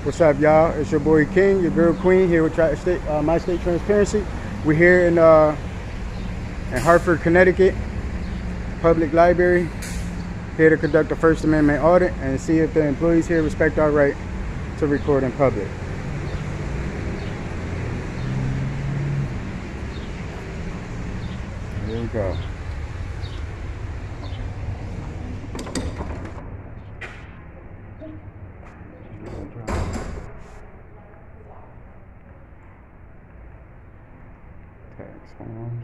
What's up, y'all? It's your boy King, your girl Queen, here with My State Transparency. We're here in Hartford, Connecticut, Public Library, here to conduct a First Amendment audit and see if the employees here respect our right to record in public. Here we go. Tax forms.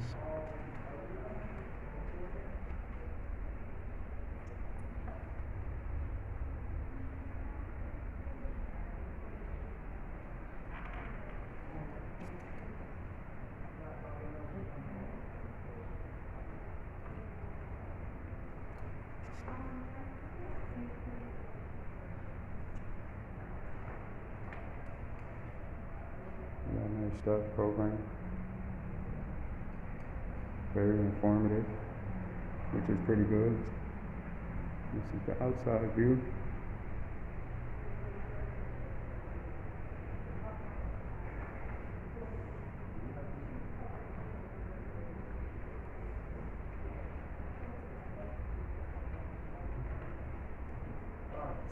Nice stuff, program. Very informative, which is pretty good. This is the outside view.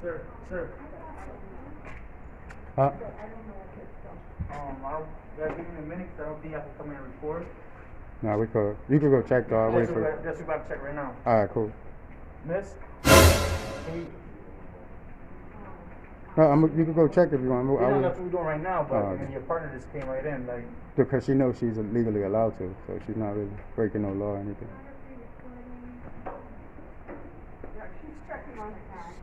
Sir. Huh? Give me a minute, 'cause I don't think I can come in and record. No, we could. You could go check though. I'll wait for you. Just about to check right now. Alright, cool. Miss? No, you can go check if you want. That's what we're doing right now, but your partner just came right in, like. Because she knows she's legally allowed to, so she's not really breaking no law or anything. Yeah, she's checking on the cat.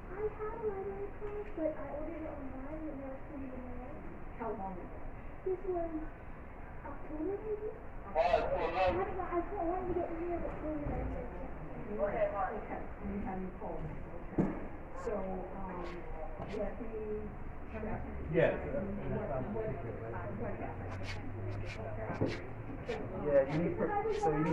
I had a library card, but I ordered it online and now it's coming in the mail. How long ago? This was October, maybe? I wanted to get in here, but clearly I didn't. Okay, you have your phone. Okay. So, let me check. Yes. Yeah, you need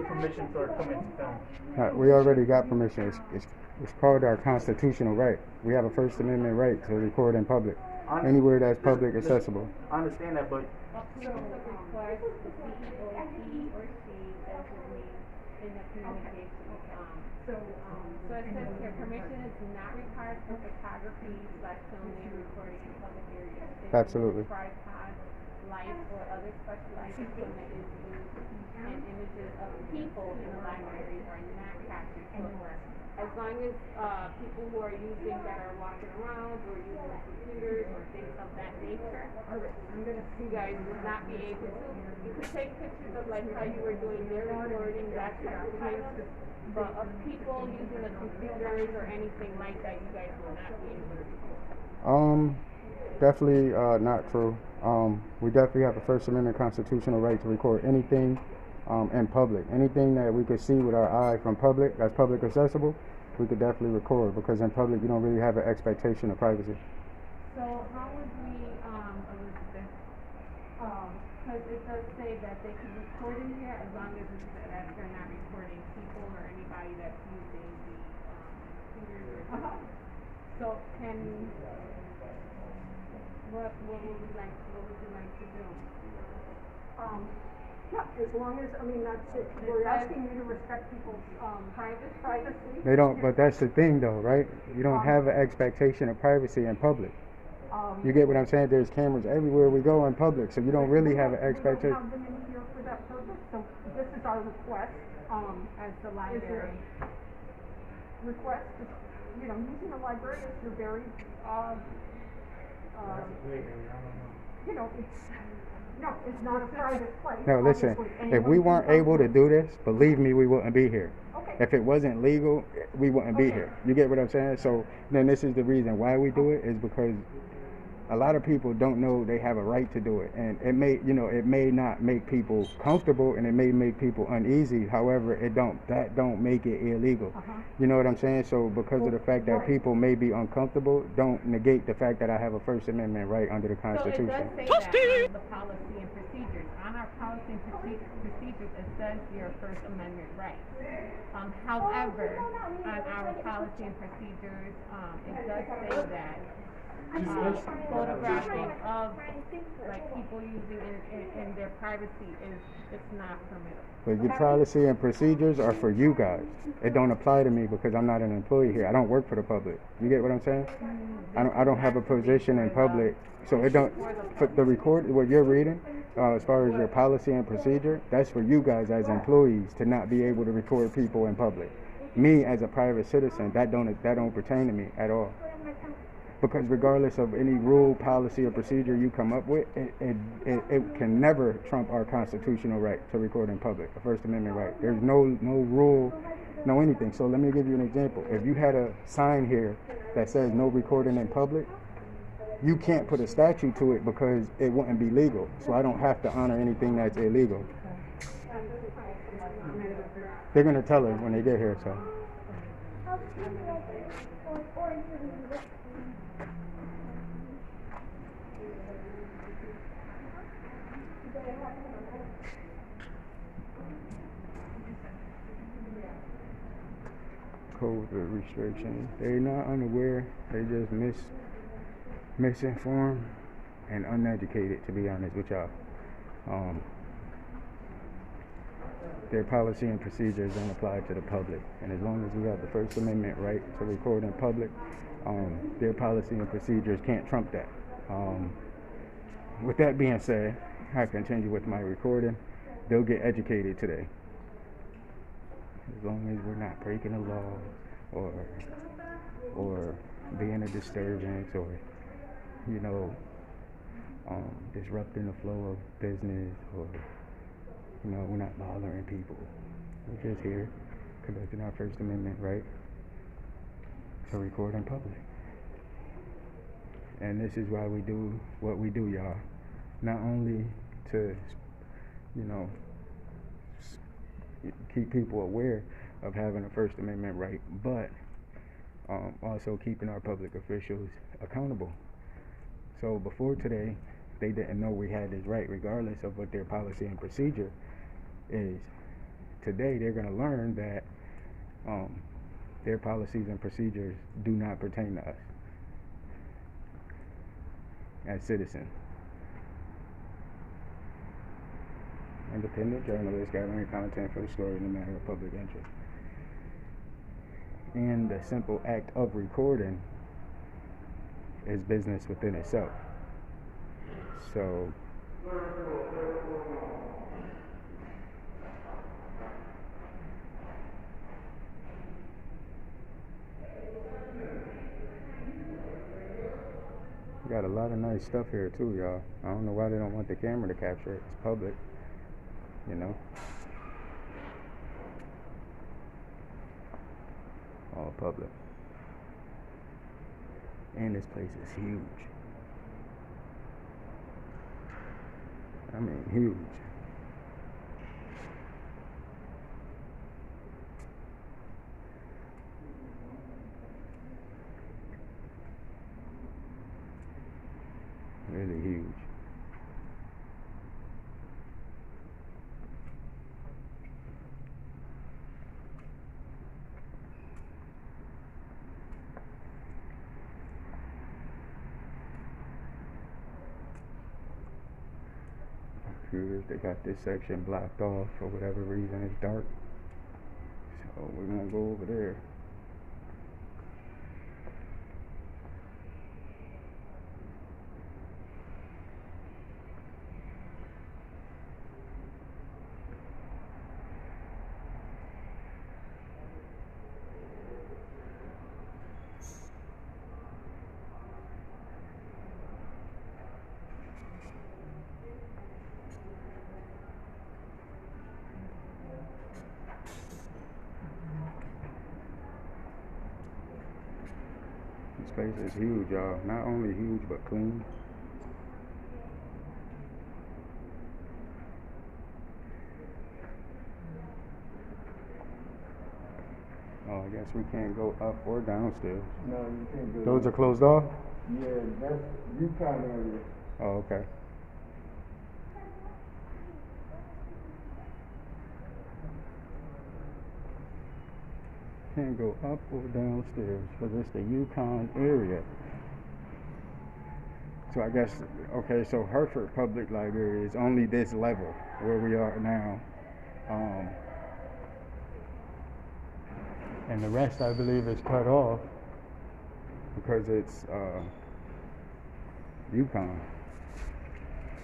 permission to come in and film. We already got permission. It's called our constitutional right. We have a First Amendment right to record in public, anywhere that's public accessible. I understand that, but So the request the CEO, he or she designate in the communication. So it says here, permission is not required for photography/filming, recording in public areas. Absolutely. Tripod, light, or other specialized equipment is used, and images of people in the library are not captured. So as long as people who are using that are walking around or using computers or things of that nature, you guys would not be able to. You could take pictures of like how you were doing their recording, that type of thing, but of people using the computers or anything like that, you guys will not be able to record. Definitely not true. We definitely have a First Amendment constitutional right to record anything in public. Anything that we could see with our eye from public, that's public accessible, we could definitely record, because in public you don't really have an expectation of privacy. So how would we, Elizabeth, because it does say that they can record in here as long as it's that they're not recording people or anybody that's using the computers or something. So can, what would you like to do? Yeah, as long as, that's it. We're asking you to respect people's, privacy. They don't, but that's the thing though, right? You don't have an expectation of privacy in public. You get what I'm saying? There's cameras everywhere we go in public, so you don't really have an expectation. We don't have them in here for that purpose, so this is our request, As the library. Request is, using the library as your very, it's not a private place. No, listen, if we weren't able to do this, believe me, we wouldn't be here. Okay. If it wasn't legal, we wouldn't be here. You get what I'm saying? So then this is the reason why we do it, is because a lot of people don't know they have a right to do it, and it may not make people comfortable, and it may make people uneasy. However, that don't make it illegal. You know what I'm saying? So because of the fact that people may be uncomfortable, don't negate the fact that I have a First Amendment right under the Constitution. So it does say that on the policy and procedures. On our policy and procedures, it says your First Amendment right. However, on our policy and procedures, it does say that photographing of like people using in their privacy it's not permitted. But your policy and procedures are for you guys. It don't apply to me because I'm not an employee here. I don't work for the public. You get what I'm saying? I don't have a position in public, so it don't. For the record, what you're reading, as far as your policy and procedure, that's for you guys as employees to not be able to record people in public. Me as a private citizen, that don't pertain to me at all. Because regardless of any rule, policy, or procedure you come up with, it can never trump our constitutional right to record in public, a First Amendment right. There's no rule, no anything. So let me give you an example. If you had a sign here that says no recording in public, you can't put a statute to it because it wouldn't be legal. So I don't have to honor anything that's illegal. They're going to tell us when they get here, so. COVID restrictions. They're not unaware. They just misinformed and uneducated, to be honest with y'all. Their policy and procedures don't apply to the public. And as long as we have the First Amendment right to record in public, their policy and procedures can't trump that. With that being said, I continue with my recording. They'll get educated today. As long as we're not breaking the law or being a disturbance or, disrupting the flow of business or, we're not bothering people. We're just here conducting our First Amendment right to record in public. And this is why we do what we do, y'all. Not only to, keep people aware of having a First Amendment right, but also keeping our public officials accountable. So before today, they didn't know we had this right, regardless of what their policy and procedure is. Today, they're going to learn that their policies and procedures do not pertain to us as citizens. Independent journalists gathering content for the story in a matter of public interest. And the simple act of recording is business within itself. So we got a lot of nice stuff here too, y'all. I don't know why they don't want the camera to capture it. It's public, all public. And this place is huge. I mean, huge. Really huge. They got this section blocked off for whatever reason. It's dark, so we're gonna go over there. This place is huge, y'all. Not only huge, but clean. guess we can't go up or downstairs. No, you can't go. Those are closed off? Yeah, that's Yukon area. Oh, okay. Can't go up or downstairs because it's the Yukon area. So I guess, okay, so Hartford Public Library is only this level where we are now. And the rest, I believe, is cut off because it's Yukon.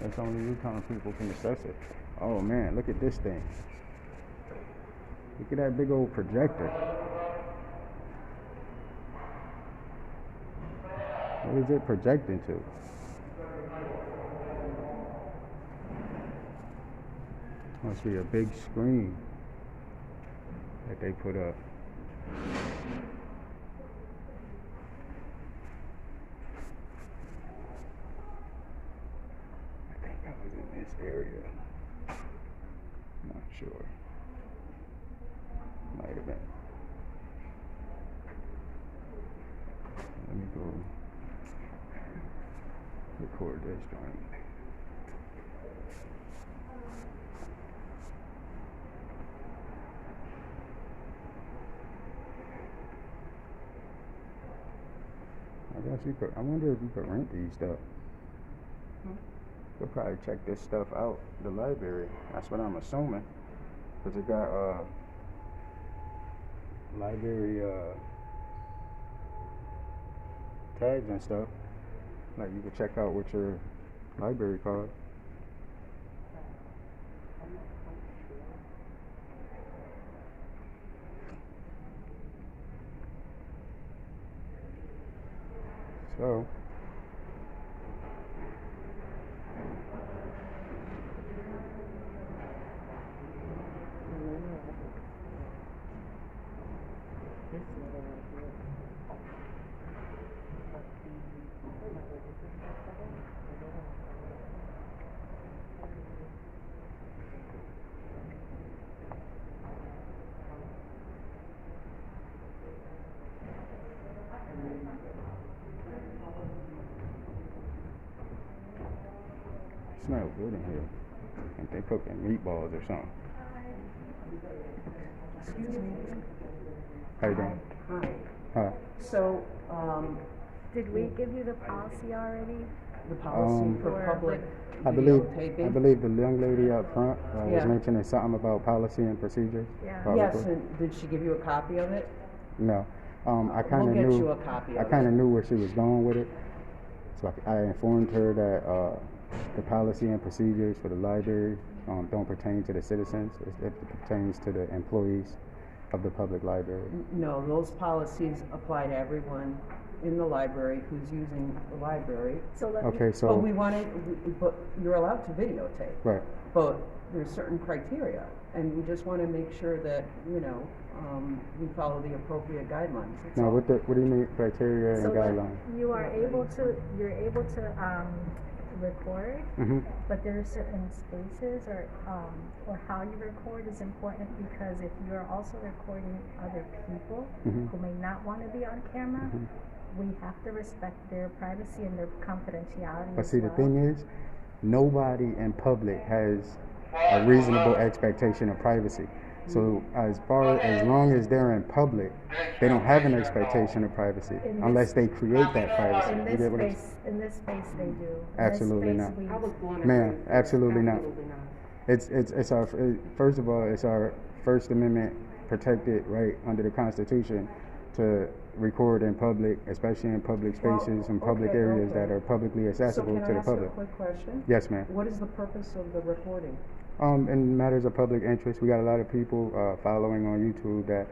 That's only Yukon people can access it. Oh man, look at this thing. Look at that big old projector. What is it projecting to? Must be a big screen that they put up. I think I was in this area. Not sure. Might have been. Let me go record this joint. I guess you could. I wonder if you could rent these stuff. You'll probably check this stuff out. The library. That's what I'm assuming. Cause it got library tags and stuff. Like you could check out with your library card. So smells good in here. I think they cooking meatballs or something. Excuse me. How you doing? Hi. Huh? So, Did we give you the policy already? the policy for Or public I believe videotaping? the young lady up front was Yeah. mentioning something about policy and procedures. Yeah. Yes, publicly. and did she give you a copy of it? No. I kind We'll of get knew. you a copy I of kind it. of knew where she was going with it, so I informed her that the policy and procedures for the library don't pertain to the citizens. It pertains to the employees of the public library. No, those policies apply to everyone in the library who's using the library. So let Okay, me, so But we wanted, but you're allowed to videotape, right. but there's certain criteria, and we just want to make sure that, we follow the appropriate guidelines. That's Now, all. what do you mean criteria so and that guidelines? you're able to record, Mm-hmm. but there are certain spaces or how you record is important because if you're also recording other people Mhm. who may not want to be on camera, Mhm. we have to respect their privacy and their confidentiality. But as see, the well. thing is, nobody in public has a reasonable expectation of privacy. So as long as they're in public, they don't have an expectation of privacy In unless this- they create that privacy. In You this get what I'm space, in this space, they do. In Absolutely this not. space, I was born Ma'am, against absolutely not. Absolutely not. It's our first of all, it's our First Amendment protected right under the Constitution to record in public, especially in public spaces and public okay, areas okay. that are publicly accessible So to can the I ask a public. quick question? Yes, ma'am. What is the purpose of the recording? In matters of public interest, we got a lot of people following on YouTube that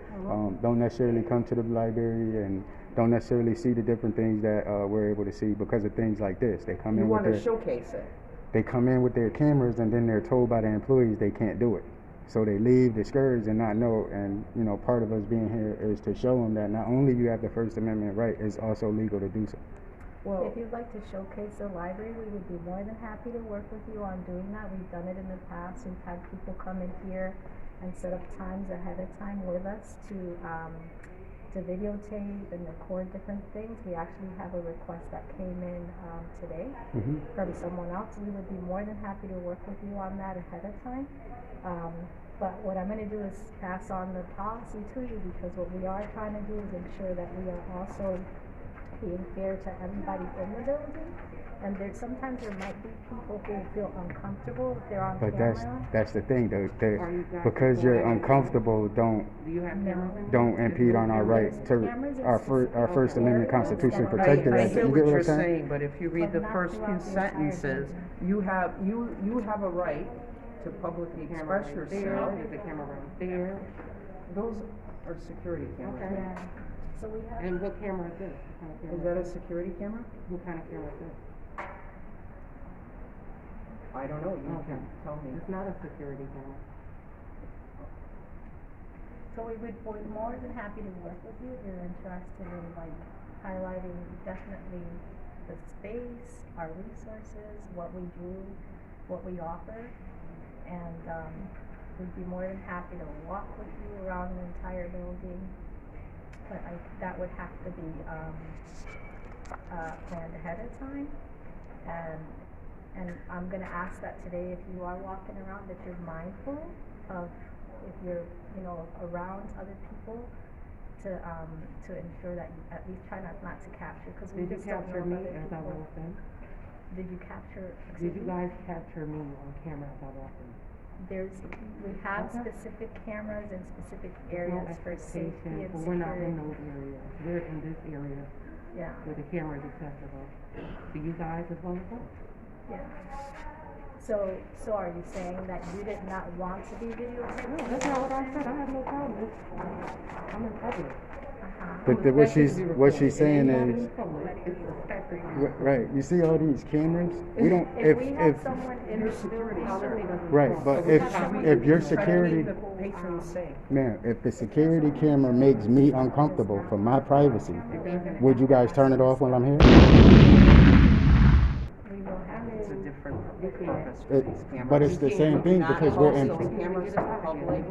don't necessarily come to the library and don't necessarily see the different things that we're able to see because of things like this. They come You in with want to their showcase it. they come in with their cameras and then they're told by their employees they can't do it. So they leave discouraged and not know. And part of us being here is to show them that not only you have the First Amendment right, it's also legal to do so. Well, If you'd like to showcase the library, we would be more than happy to work with you on doing that. We've done it in the past. We've had people come in here and set up times ahead of time with us to to videotape and record different things. We actually have a request that came in today from someone else. We would be more than happy to work with you on that ahead of time. But what I'm going to do is pass on the policy to you, because what we are trying to do is ensure that we are also being fair to everybody in the building. And sometimes there might be people who feel uncomfortable if they're on But camera. that's the thing, though. Are you guys Because you're recording? uncomfortable, Do you have cameras in? don't impede on our right to Cameras in our specific First Amendment areas Constitution that are protected I us. hear You what get what you're I'm saying? saying, but if you read the But not first throughout few the entire sentences, building. you have a right to publicly Camera express right there, yourself. there's a camera right there. Those are security cameras. Okay. Yeah. So we have. And what camera is this? What kind of camera Is that a security camera? What kind of camera is this? I don't know, you Okay. can tell me. It's not a security camera. So we're more than happy to work with you if you're interested in like highlighting definitely the space, our resources, what we do, what we offer, and we'd be more than happy to walk with you around the entire building. But that would have to be planned ahead of time, and I'm gonna ask that today, if you are walking around, that you're mindful of if you're, around other people, to ensure that you at least try not to capture, because we Did you just don't capture know me if other as I people. walked in? Did you capture? Did you guys capture me on camera as I walked in? We have Okay. specific cameras in specific No areas for safety expectation, and but we're not in security. those areas. We're in this area Yeah, where the camera is accessible to you guys as well as us. yeah. So are you saying that you did not want to be videotaped? No, that's not what I said. I have no problem. I'm in public. But what she's saying is, right, you see all these cameras? We don't, If we have someone in the security, building. sir. right, but if your security, Keep the patrons safe. ma'am, if the security camera makes me uncomfortable for my privacy, would you guys turn it off while I'm here? We will have It's a to. different purpose for It- these cameras. but it's the same thing Not because we're in. post those cameras to public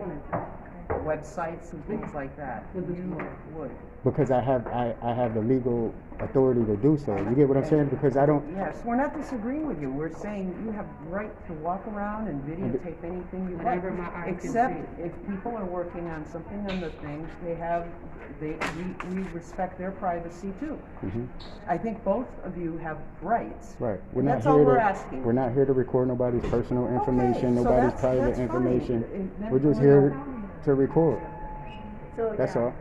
websites and things like that. You would. Because I have the legal authority to do so. You get what I'm saying? Because I don't. Yes, we're not disagreeing with you. We're saying you have right to walk around and videotape anything you like. Whatever my eye can Except see. if people are working on something on the things, we respect their privacy too. I think both of you have rights. Right. We're And not that's all here we're to. asking. We're not here to record nobody's personal information, so nobody's that's private fine. information. Then We're just we're here not- to record. So, That's yeah. all.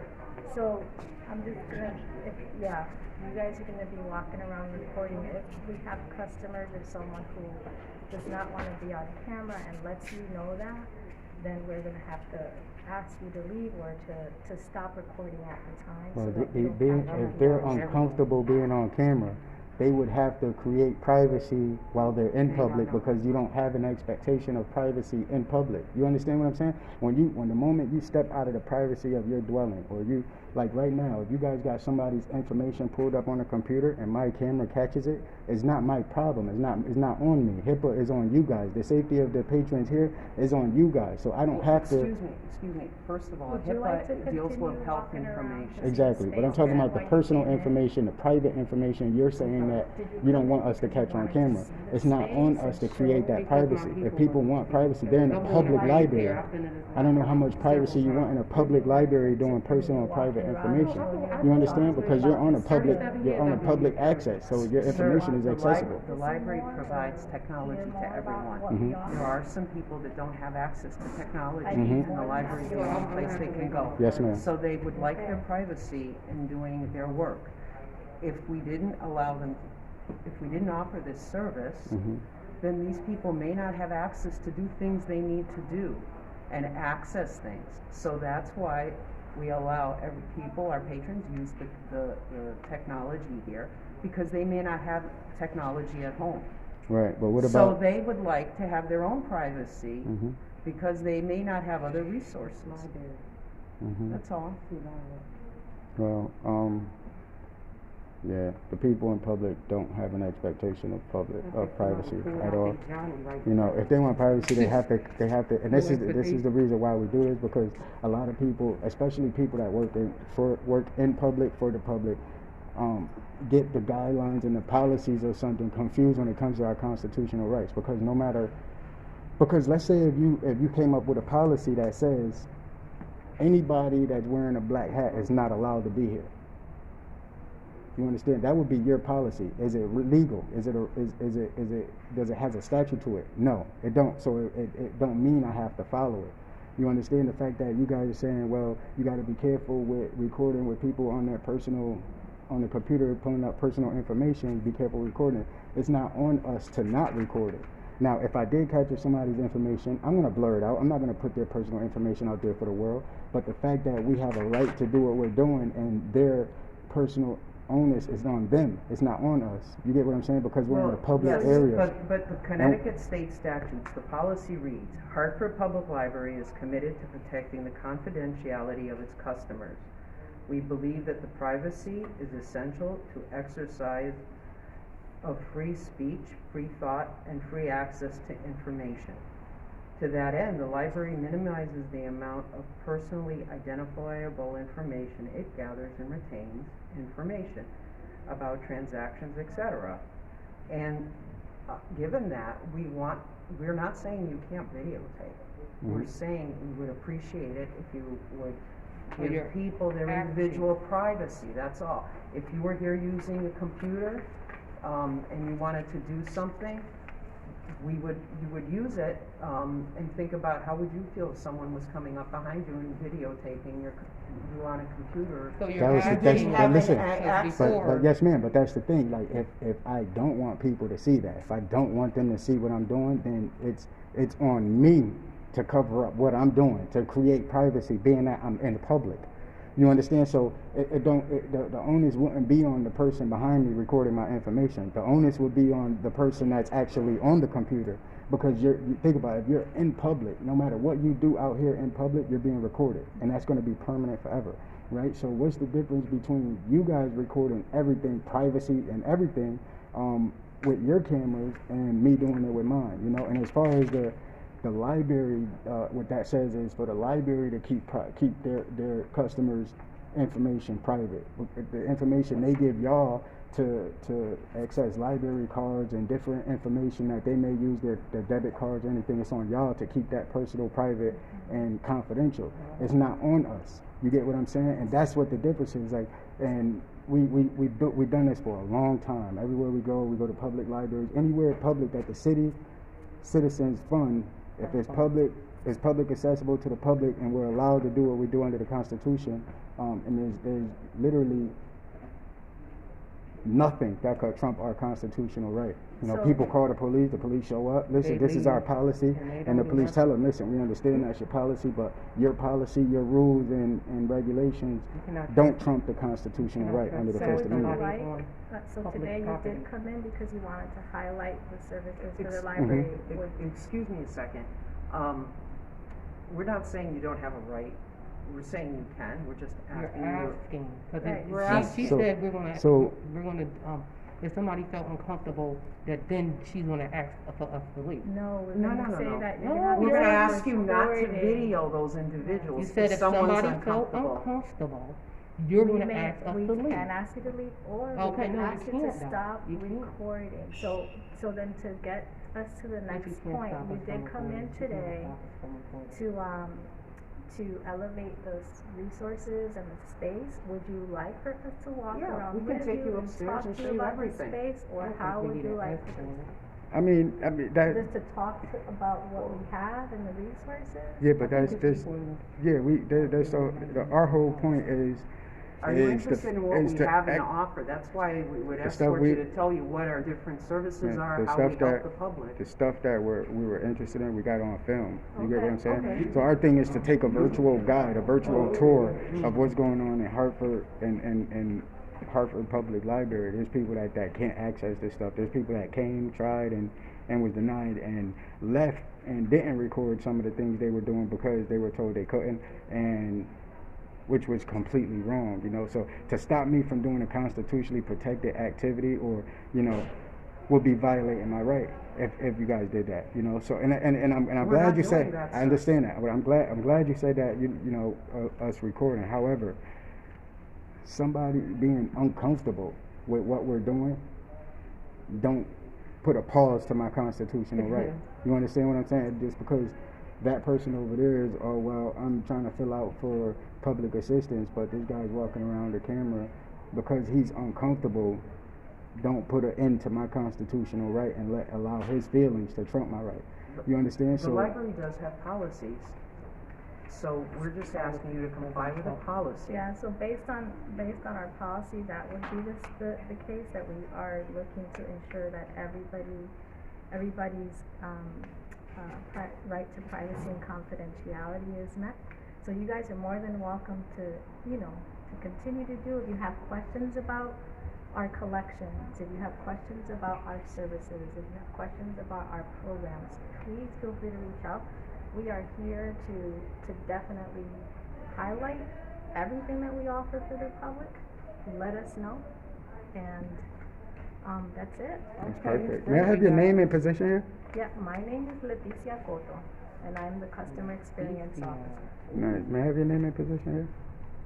So, I'm just gonna, you guys are gonna be walking around recording. If we have customers or someone who does not wanna be on camera and lets you know that, then we're gonna have to ask you to leave or to stop recording at the time. Well, so that we don't being, capture if they're people. uncomfortable being on camera, they would have to create privacy while they're in public, because you don't have an expectation of privacy in public. You understand what I'm saying? When the moment you step out of the privacy of your dwelling, or you, like right now, if you guys got somebody's information pulled up on a computer and my camera catches it, it's not my problem. It's not on me. HIPAA is on you guys. The safety of the patrons here is on you guys. So I don't have to. Excuse me. First of all, Would you like to HIPAA deals with continue health walking around information. to Exactly, but I'm space talking that about the way you personal came in? information, the private information. You're saying that you don't want us to catch on camera. It's not on us to create that privacy. If people want privacy, they're in a public library. I don't know how much privacy you want in a public library doing personal and private information. You understand? Because you're on a public access, so your information is Sir, accessible. The library provides technology to everyone. There are some people that don't have access to technology, and the library is the only place they can go. Yes, ma'am. So they would like their privacy in doing their work. If we didn't offer this service, then these people may not have access to do things they need to do and access things. So that's why we allow our patrons use the technology here, because they may not have technology at home. Right, but what So about? they would like to have their own privacy because they may not have other resources. That's all. Well, Yeah, the people in public don't have an expectation of privacy at all. You know, if they want privacy, they have to, and this is the reason why we do this, because a lot of people, especially people that work in public for the public, get the guidelines and the policies or something confused when it comes to our constitutional rights. Because let's say if you came up with a policy that says anybody that's wearing a black hat is not allowed to be here. You understand? That would be your policy. Is it legal? Does it has a statute to it? No, it don't. So it don't mean I have to follow it. You understand the fact that you guys are saying, well, you got to be careful with recording with people on their on the computer, pulling up personal information. Be careful recording. It's not on us to not record it. Now, if I did capture somebody's information, I'm going to blur it out. I'm not going to put their personal information out there for the world. But the fact that we have a right to do what we're doing and their personal onus is on them, it's not on us. You get what I'm saying? Because we're in a public area. But the Connecticut state statutes, the policy reads, Hartford Public Library is committed to protecting the confidentiality of its customers. We believe that the privacy is essential to exercise of free speech, free thought, and free access to information. To that end, the library minimizes the amount of personally identifiable information it gathers and retains information about transactions, etc. And given that, we're not saying you can't videotape. We're saying we would appreciate it if you would give people their individual privacy, that's all. If you were here using a computer, and you wanted to do something, you would use it, and think about how would you feel if someone was coming up behind you and videotaping you on a computer. So but yes, ma'am. But that's the thing. Like, if I don't want people to see that, if I don't want them to see what I'm doing, then it's on me to cover up what I'm doing, to create privacy, being that I'm in the public. You understand? So the onus wouldn't be on the person behind me recording my information. The onus would be on the person that's actually on the computer. Because you think about it, if you're in public, no matter what you do out here in public, you're being recorded. And that's going to be permanent forever, right? So what's the difference between you guys recording everything, privacy and everything, with your cameras, and me doing it with mine, you know? And as far as the library, what that says is for the library to keep their customers' information private. The information they give y'all to access library cards and different information that they may use, their debit cards or anything, it's on y'all to keep that personal, private, and confidential. It's not on us. You get what I'm saying? And that's what the difference is. Like, and we've done this for a long time. Everywhere we go to public libraries, anywhere public that the citizens fund. If it's public accessible to the public, and we're allowed to do what we do under the Constitution, and there's literally nothing that could trump our constitutional right. You know, people call the police show up, listen, this is our policy, and the police tell them, listen, we understand that's your policy, but your policy, your rules and regulations don't trump the constitutional right under the First Amendment. So today you did come in because you wanted to highlight the services for the library. Excuse me a second. We're not saying you don't have a right. We're saying you can. We're just asking. She said we're gonna if somebody felt uncomfortable, that then she's gonna ask for us to leave. No, we're gonna say that you're we're gonna ask you not to video those individuals. You said if somebody felt uncomfortable, you're going to ask us to leave. We can ask you to leave, or we can ask you to stop recording. So then to get us to the next point, you did come in today to elevate those resources and the space. Would you like for us to walk around we can take you upstairs and show you everything. Space, or how would you like to do that? I mean that. Just to talk about what we have and the resources. Yeah, but our whole point is. Are you interested in what we have in the offer? That's why we would escort you to tell you what our different services are, how we help the public. The stuff that we were interested in, we got on film. You get what I'm saying? Okay. So our thing is to take a virtual guide, a virtual tour of what's going on in Hartford and Hartford Public Library. There's people that can't access this stuff. There's people that came, tried, and was denied and left and didn't record some of the things they were doing because they were told they couldn't. And which was completely wrong, you know. So to stop me from doing a constitutionally protected activity, or, you know, would be violating my right if you guys did that, you know. So and I'm We're glad not you doing said that, I sir. understand that, but I'm glad you said that, you know, us recording. However, somebody being uncomfortable with what we're doing don't put a pause to my constitutional right. You understand what I'm saying? Just because that person over there is, oh well, I'm trying to fill out for public assistance, but this guy's walking around the camera, because he's uncomfortable, don't put an end to my constitutional right and allow his feelings to trump my right. You understand? The library does have policies, so we're just asking you to comply with the policy. Yeah, so based on our policy, that would be the case, that we are looking to ensure that everybody's right to privacy and confidentiality is met. So you guys are more than welcome to, you know, to continue to do. If you have questions about our collections, if you have questions about our services, if you have questions about our programs, please feel free to reach out. We are here to definitely highlight everything that we offer for the public. Let us know, and that's it. That's perfect. May I have your name and position here? Yeah, my name is Leticia Cotto, and I'm the Customer Experience Officer. Nice. May I have your name and position here?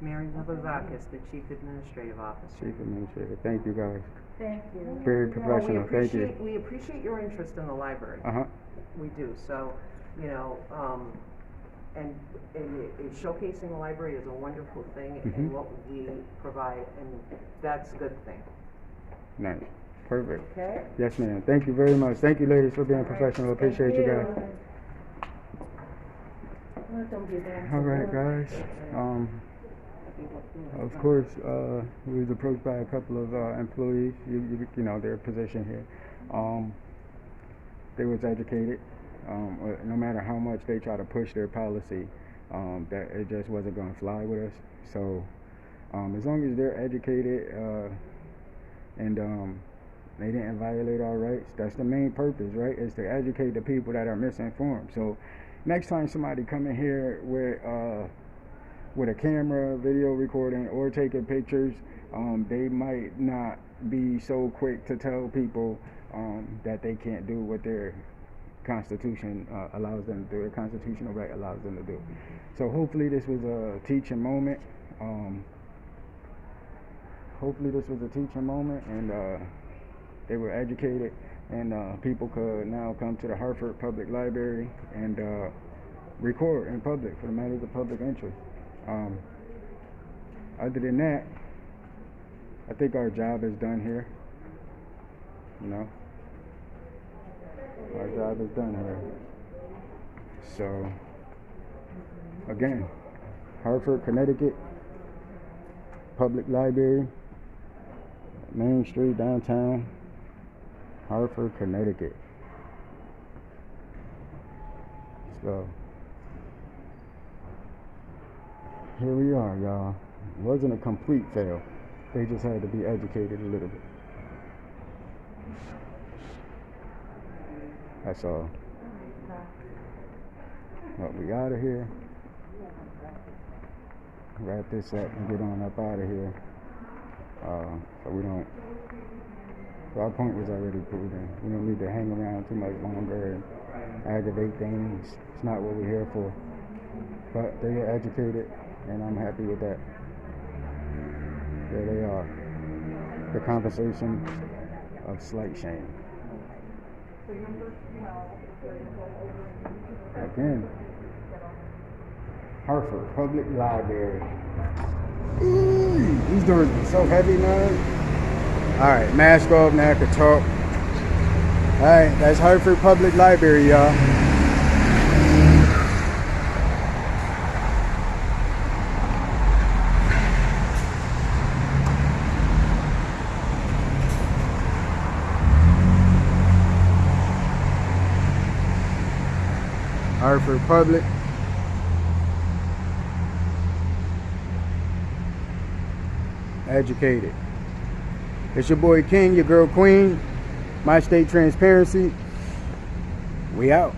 Mary Novazakis, the Chief Administrative Officer. Chief Administrator. Thank you, guys. Thank you. Very professional. Thank you. We appreciate your interest in the library. We do. So, you know, and showcasing the library is a wonderful thing, and what we provide, and that's a good thing. Nice. Perfect. Okay? Yes, ma'am. Thank you very much. Thank you, ladies, for being professional. Appreciate you guys. All right, guys. Of course, we was approached by a couple of employees. You know their position here. They was educated. No matter how much they try to push their policy, that it just wasn't going to fly with us. So, as long as they're educated and they didn't violate our rights, that's the main purpose, right? Is to educate the people that are misinformed. So, next time somebody come in here with a camera, video recording, or taking pictures, they might not be so quick to tell people that they can't do what their Constitution allows them to do, their constitutional right allows them to do. So hopefully this was a teaching moment. And they were educated, and people could now come to the Hartford Public Library and record in public for the matters of public interest. Other than that, I think our job is done here. You know, our job is done here. So, again, Hartford, Connecticut, Public Library, Main Street, downtown, Hartford, Connecticut. So, here we are, y'all. It wasn't a complete fail. They just had to be educated a little bit. That's all. But we out of here. Wrap this up and get on up out of here. So we don't. So our point was already proven. We don't need to hang around too much longer and aggravate things. It's not what we're here for. But they were educated, and I'm happy with that. There they are. The conversation of slight shame. Again, Hartford Public Library. Ooh, these doors are so heavy, man. All right, mask off, now I can talk. All right, that's Hartford Public Library, y'all. Hartford Public. Educated. It's your boy King, your girl Queen. My State Transparency. We out.